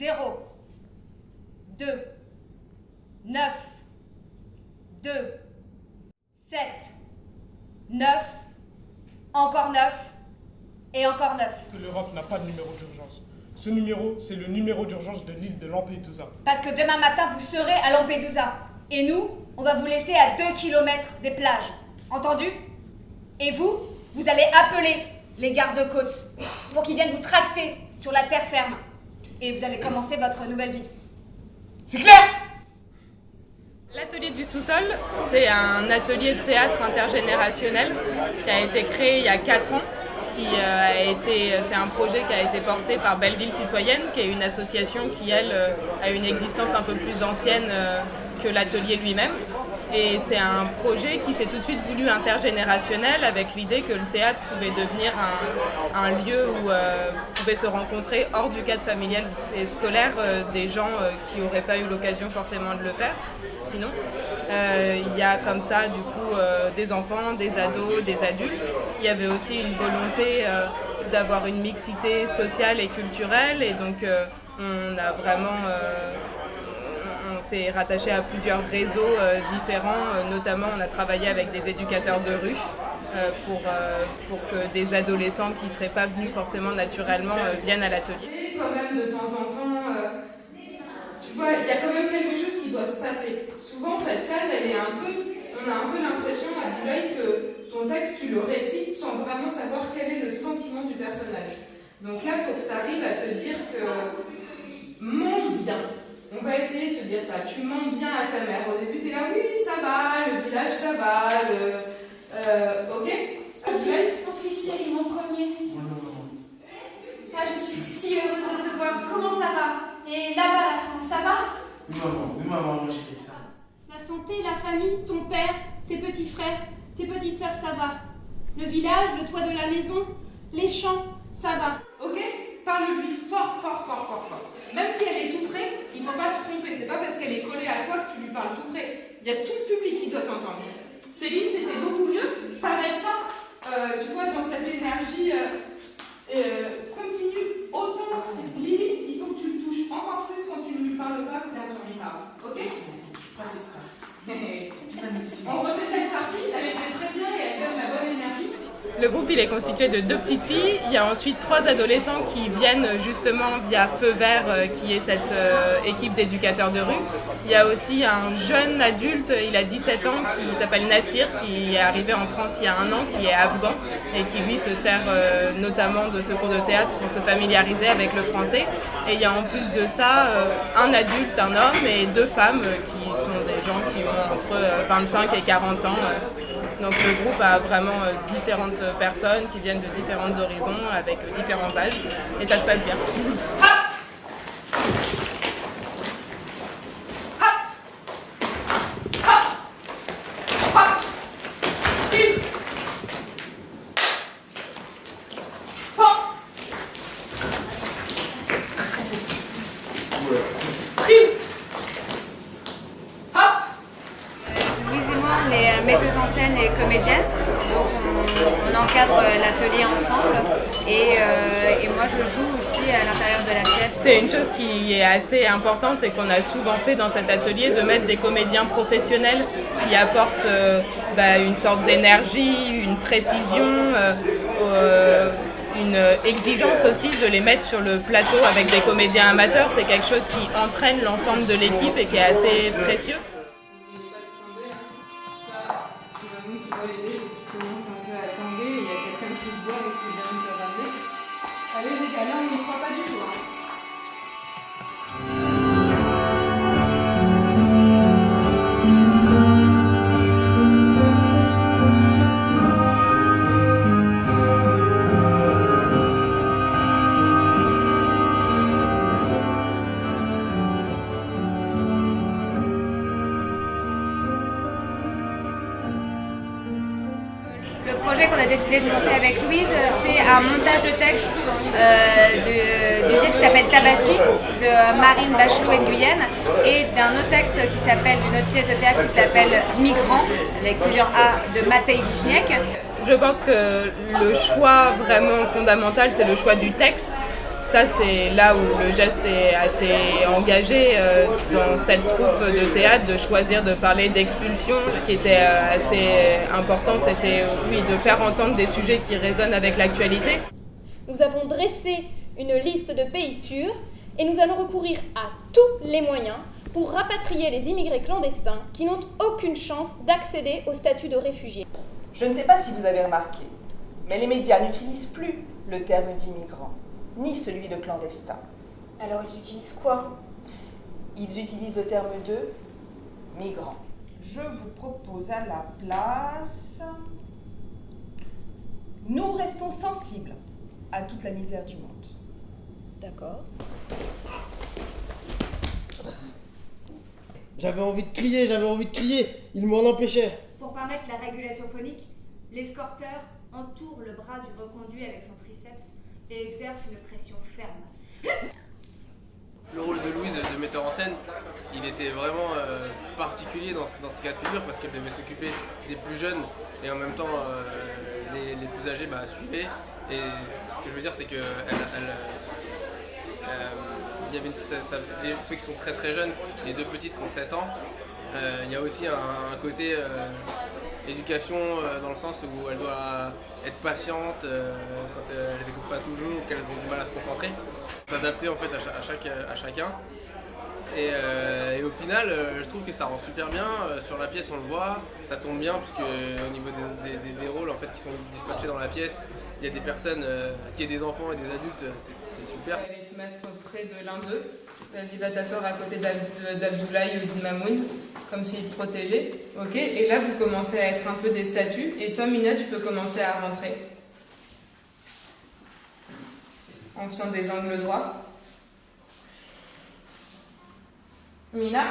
0, 2, 9, 2, 7, 9, encore 9 et encore 9. L'Europe n'a pas de numéro d'urgence. Ce numéro, c'est le numéro d'urgence de l'île de Lampedusa. Parce que demain matin, vous serez à Lampedusa. Et nous, on va vous laisser à 2 km des plages. Entendu? Et vous, vous allez appeler les gardes-côtes pour qu'ils viennent vous tracter sur la terre ferme. Et vous allez commencer votre nouvelle vie. C'est clair? L'atelier du sous-sol, c'est un atelier de théâtre intergénérationnel qui a été créé il y a 4 ans. C'est un projet qui a été porté par Belleville Citoyenne, qui est une association qui, elle, a une existence un peu plus ancienne que l'atelier lui-même. Et c'est un projet qui s'est tout de suite voulu intergénérationnel, avec l'idée que le théâtre pouvait devenir un lieu où pouvaient se rencontrer hors du cadre familial et scolaire des gens qui n'auraient pas eu l'occasion forcément de le faire. Sinon, il y a comme ça du coup des enfants, des ados, des adultes. Il y avait aussi une volonté d'avoir une mixité sociale et culturelle, et donc on a vraiment on s'est rattaché à plusieurs réseaux différents, notamment on a travaillé avec des éducateurs de rue pour que des adolescents qui ne seraient pas venus forcément naturellement viennent à l'atelier. Quand même de temps en temps, tu vois, il y a quand même quelque chose qui doit se passer. Souvent cette scène, on a un peu l'impression à l'œil que ton texte, tu le récites sans vraiment savoir quel est le sentiment du personnage. Donc là, il faut que tu arrives à te dire que mens bien. On va essayer de se dire ça. Tu mens bien à ta mère. Au début, tu es là, oui, ça va, le village, ça va, ok? Mon fils chéri, mon premier. Ah, je suis si heureuse de te voir. Comment ça va? Et là-bas, la France, ça va? Oui, maman, moi chérie, ça va. La santé, la famille, ton père, tes petits frères, tes petites sœurs, ça va. Le village, le toit de la maison, les champs, ça va. Ok? Parle-lui fort, fort, fort, fort, fort. Même si elle est tout près, il ne faut pas se tromper. C'est pas parce qu'elle est collée à toi que tu lui parles tout près. Il y a tout le public qui doit t'entendre. Céline, c'était beaucoup mieux. T'arrêtes pas. Tu vois, dans cette énergie, continue autant. Limite, il faut que tu le touches encore plus quand tu ne lui parles pas que quand tu lui parles. Ok? On refait cette sortie. Elle était très bien et elle donne la bonne énergie. Le groupe il est constitué de 2 petites filles, il y a ensuite 3 adolescents qui viennent justement via Feu Vert qui est cette équipe d'éducateurs de rue. Il y a aussi un jeune adulte, il a 17 ans, qui s'appelle Nassir, qui est arrivé en France il y a 1 an, qui est afghan et qui lui se sert notamment de ce cours de théâtre pour se familiariser avec le français. Et il y a en plus de ça un adulte, un homme et 2 femmes qui sont des gens qui ont entre 25 et 40 ans. Donc le groupe a vraiment différentes personnes qui viennent de différents horizons avec différents âges et ça se passe bien. Louise et moi, on est metteuses en scène et comédiennes. Donc on encadre l'atelier ensemble et moi je joue aussi à l'intérieur de la pièce. C'est une chose qui est assez importante et qu'on a souvent fait dans cet atelier, de mettre des comédiens professionnels qui apportent une sorte d'énergie, une précision, une exigence aussi de les mettre sur le plateau avec des comédiens amateurs. C'est quelque chose qui entraîne l'ensemble de l'équipe et qui est assez précieux. Allez les gars, là on n'y croit pas du tout. Le projet qu'on a décidé de monter avec Louise, c'est un montage de texte d'une pièce qui s'appelle Tabaski de Marine Bachelot-Nguyen et d'un autre texte d'une autre pièce de théâtre qui s'appelle Migrant avec plusieurs A de Matej Wiśniewski. Je pense que le choix vraiment fondamental, c'est le choix du texte. ça, c'est là où le geste est assez engagé dans cette troupe de théâtre, de choisir de parler d'expulsion. Ce qui était assez important, c'était de faire entendre des sujets qui résonnent avec l'actualité. Nous avons dressé une liste de pays sûrs et nous allons recourir à tous les moyens pour rapatrier les immigrés clandestins qui n'ont aucune chance d'accéder au statut de réfugiés. Je ne sais pas si vous avez remarqué, mais les médias n'utilisent plus le terme d'immigrant, ni celui de clandestin. Alors ils utilisent quoi? Ils utilisent le terme de migrant. Je vous propose à la place... Nous restons sensibles à toute la misère du monde. D'accord. J'avais envie de crier, il m'en empêchait. Pour permettre la régulation phonique, l'escorteur entoure le bras du reconduit avec son triceps et exerce une pression ferme. Le rôle de Louise, de metteur en scène, il était vraiment particulier dans ce cas de figure parce qu'elle devait s'occuper des plus jeunes et en même temps les plus âgés suivaient. Et ce que je veux dire, c'est que il y avait ceux qui sont très très jeunes, les deux petites qui ont 7 ans. Il y a aussi un côté éducation dans le sens où elle doit être patiente quand elles n'écoutent pas toujours ou qu'elles ont du mal à se concentrer. S'adapter en fait à chacun. Et au final, je trouve que ça rend super bien. Sur la pièce, on le voit, ça tombe bien parce que au niveau des rôles en fait qui sont dispatchés dans la pièce, il y a des personnes qui ont des enfants et des adultes, c'est super. Je vais te mettre près de l'un d'eux. Vas-y, va t'asseoir à côté d'Abdoulaye ou d'Mamoun, comme s'il te protégeait. Ok. Et là, vous commencez à être un peu des statues. Et toi, Mina, tu peux commencer à rentrer en faisant des angles droits. Mina.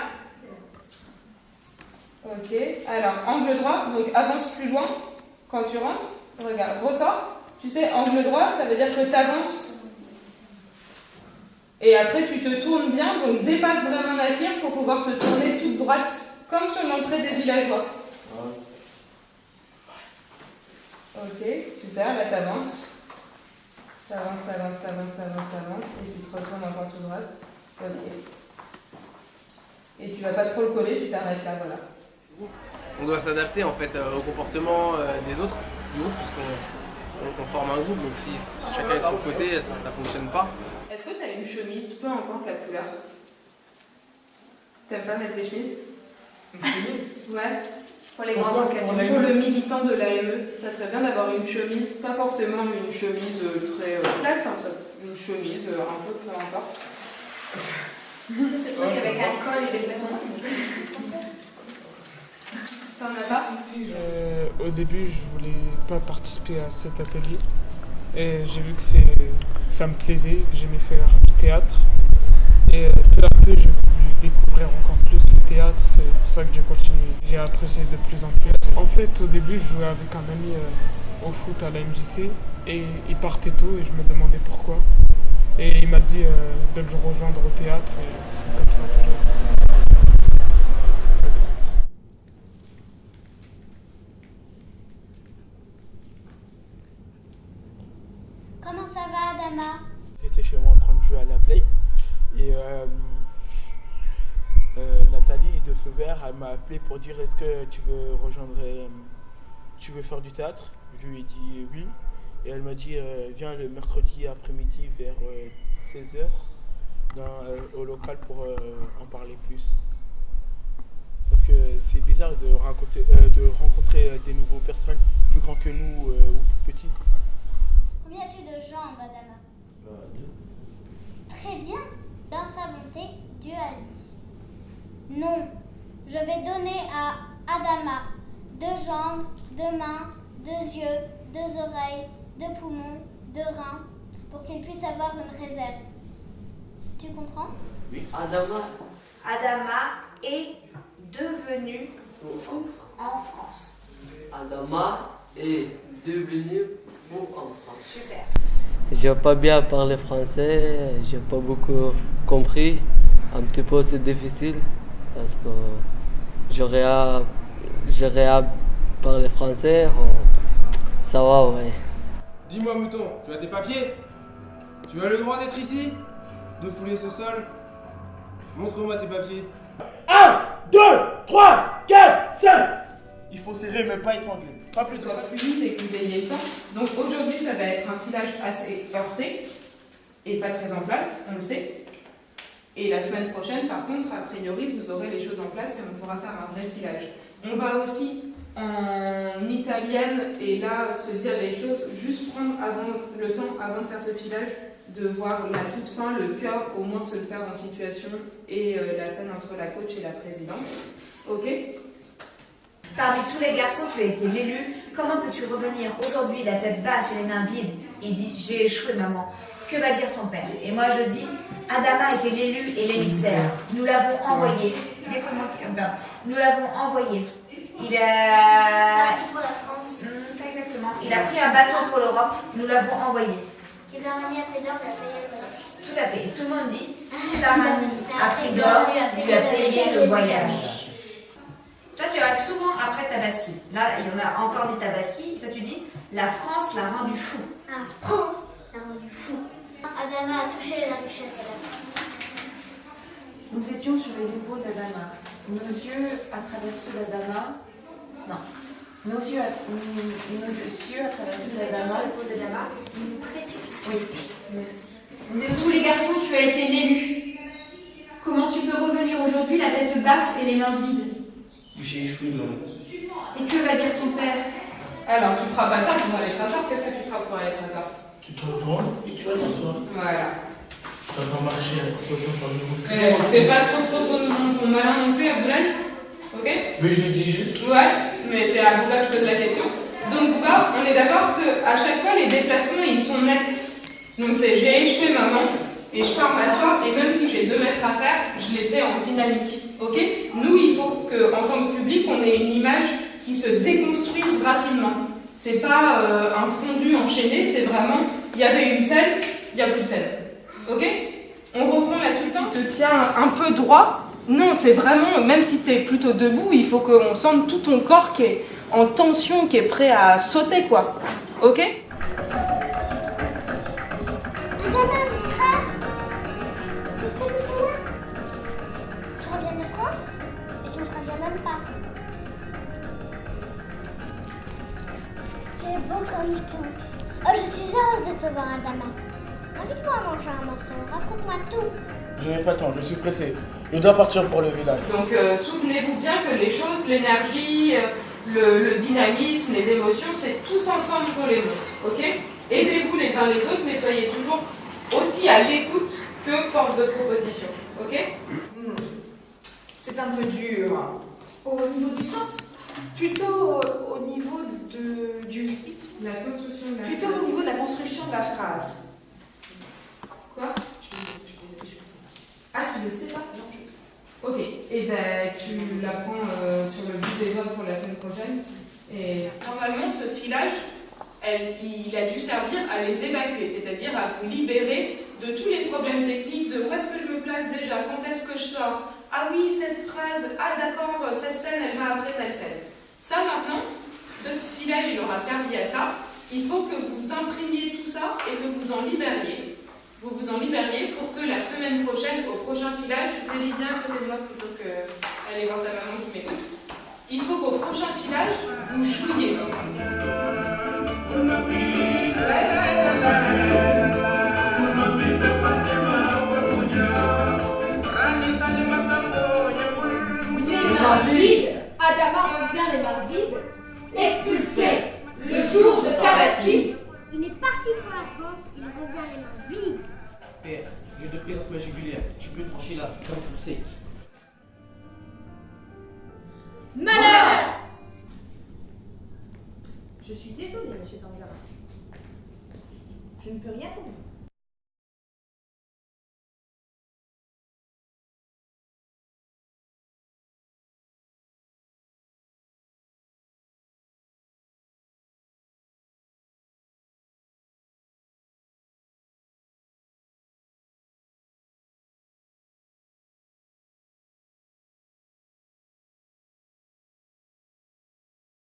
Ok. Alors, angle droit, donc avance plus loin quand tu rentres. Regarde, ressors. Tu sais, angle droit, ça veut dire que tu avances. Et après, tu te tournes bien, donc dépasse vraiment la cire pour pouvoir te tourner toute droite, comme sur l'entrée des villageois. Ok, super, là t'avances. T'avances, et tu te retournes encore tout droite. Ok. Et tu vas pas trop le coller, tu t'arrêtes là, voilà. On doit s'adapter en fait au comportement des autres du groupe, puisqu'on forme un groupe, donc si chacun est de son côté, ça fonctionne pas. Est-ce que tu as une chemise, peu importe la couleur? T'aimes pas mettre des chemises? Une chemise? Ouais. Pour les grandes occasions. Pour le militant de l'AME, ça serait bien d'avoir une chemise, pas forcément une chemise très classe, hein, une chemise un peu peu importe. Ce truc avec un col et des boutons. T'en as pas? Au début, je voulais pas participer à cet atelier. Et j'ai vu que ça me plaisait, que j'aimais faire du théâtre. Et peu à peu, j'ai voulu découvrir encore plus le théâtre. C'est pour ça que j'ai continué. J'ai apprécié de plus en plus. En fait, au début, je jouais avec un ami au foot à la MJC. Et il partait tôt et je me demandais pourquoi. Et il m'a dit de le rejoindre au théâtre. Et c'est comme ça que j'ai... Comment ça va, Adama? J'étais chez moi en train de jouer à la Play et Nathalie de Feu Vert, elle m'a appelé pour dire est-ce que tu veux faire du théâtre? Je lui ai dit oui et elle m'a dit viens le mercredi après-midi vers 16h au local pour en parler plus. Parce que c'est bizarre de rencontrer des nouveaux personnes plus grands que nous ou plus petits. Combien as-tu de jambes, Adama? 2. Très bien. Dans sa bonté, Dieu a dit. Non, je vais donner à Adama 2 jambes, 2 mains, 2 yeux, 2 oreilles, 2 poumons, 2 reins, pour qu'il puisse avoir une réserve. Tu comprends? Oui. Adama est devenu fou en France. Adama est devenu fou en France. Super. J'ai pas bien parlé français, j'ai pas beaucoup compris. Un petit peu c'est difficile parce que j'aurais à parler français. Ça va, ouais. Dis-moi, mouton, tu as tes papiers? Tu as le droit d'être ici? De fouler ce sol? Montre-moi tes papiers. 1, 2, 3, 4, 5. Il faut serrer mais pas étrangler. Pas plus de soit ça. fluide et que vous ayez le temps. Donc aujourd'hui, ça va être un filage assez heurté et pas très en place, on le sait. Et la semaine prochaine, par contre, a priori, vous aurez les choses en place et on pourra faire un vrai filage. On va aussi en italienne et là se dire les choses, juste prendre le temps avant de faire ce filage, de voir la toute fin, le cœur, au moins se le faire en situation et la scène entre la coach et la présidente. Ok? Parmi tous les garçons, tu as été l'élu. Comment peux-tu revenir aujourd'hui la tête basse et les mains vides? Il dit, j'ai échoué maman. Que va dire ton père? Et moi je dis, Adama était l'élu et l'émissaire. Nous l'avons envoyé. Nous l'avons envoyé. Il a... Parti pour la France. Pas exactement. Il a pris un bateau pour l'Europe. Nous l'avons envoyé. Kibarani a pris d'or, lui a payé le voyage. Tout à fait. Et tout le monde dit, Kibarani a pris d'or, lui a payé le voyage. Toi, tu arrives souvent après Tabaski. Là, il y en a encore dit Tabaski. Toi, tu dis, la France l'a rendu fou. La France l'a rendu fou. Adama a touché la richesse de la France. Nous étions sur les épaules d'Adama. Nos yeux à travers ceux d'Adama. Non. Nos yeux à travers ceux d'Adama. Nous nous précipitons. Oui, merci. De tous les garçons, tu as été l'élu. Comment tu peux revenir aujourd'hui la tête basse et les mains vides? J'ai échoué, maman. Et que va dire ton père? Alors, tu feras pas ça pour aller trésor. Qu'est-ce que tu feras pour aller trésor? Tu te retournes et tu vas t'asseoir. Voilà. Ça va marcher avec ton Fais pas trop ton malin non plus, Abdoulaye. Ok? Mais je dis juste. Ouais, mais c'est à Bouba que je pose la question. Donc Bouba, on est d'accord qu'à chaque fois les déplacements ils sont nets. Donc c'est j'ai échoué maman et je pars m'asseoir et même si j'ai 2 mètres à faire, je l'ai fait en dynamique. Ok? Nous il faut qu'en tant que public on ait une image qui se déconstruise rapidement. C'est pas un fondu enchaîné, c'est vraiment il y avait une scène, il n'y a plus de scène. Ok? On reprend là tout le temps. Tu te tiens un peu droit. Non, c'est vraiment, même si tu es plutôt debout, il faut qu'on sente tout ton corps qui est en tension, qui est prêt à sauter, quoi. Ok? Adama, mon frère. Qu'est-ce que tu fais là? Tu reviens de France? Et tu ne reviens même pas. Tu es beau comme tout. Oh, je suis heureuse de te voir, Adama. Invite-moi à manger un morceau, raconte-moi tout. Je n'ai pas le temps, je suis pressé. Je dois partir pour le village. Donc souvenez-vous bien que les choses, l'énergie, le dynamisme, les émotions, c'est tous ensemble qu'on les monte. Ok? Aidez-vous les uns les autres, mais soyez toujours aussi à l'écoute que force de proposition. Ok? C'est un peu dur. Au niveau du sens? Plutôt au niveau du rythme. La construction de la Plutôt au niveau de la construction de la phrase. Quoi? Ah, tu le sais pas? Non, Ok, et ben tu l'apprends sur le but des votes pour la semaine prochaine. Et normalement, ce filage, il a dû servir à les évacuer, c'est-à-dire à vous libérer de tous les problèmes techniques, de où est-ce que je me place déjà, quand est-ce que je sors, ah oui, cette phrase, ah d'accord, cette scène, elle va après telle scène. Ça maintenant, ce filage, il aura servi à ça. Il faut que vous imprimiez tout ça et que vous en libériez. Vous vous en libériez pour que la semaine prochaine, au prochain filage, Zélie, viens à côté de moi plutôt qu'aller voir ta maman qui m'écoute. Il faut qu'au prochain filage, vous jouiez. Les mains vides. Adama revient les mains vides. Expulsé le jour de Tabaski. Il est parti pour la France, il revient les mains vides. Père, je te présente ma jugulaire. Tu peux trancher là, comme tu sais. Malheur. Je suis désolée, monsieur Danglars. Je ne peux rien pour vous.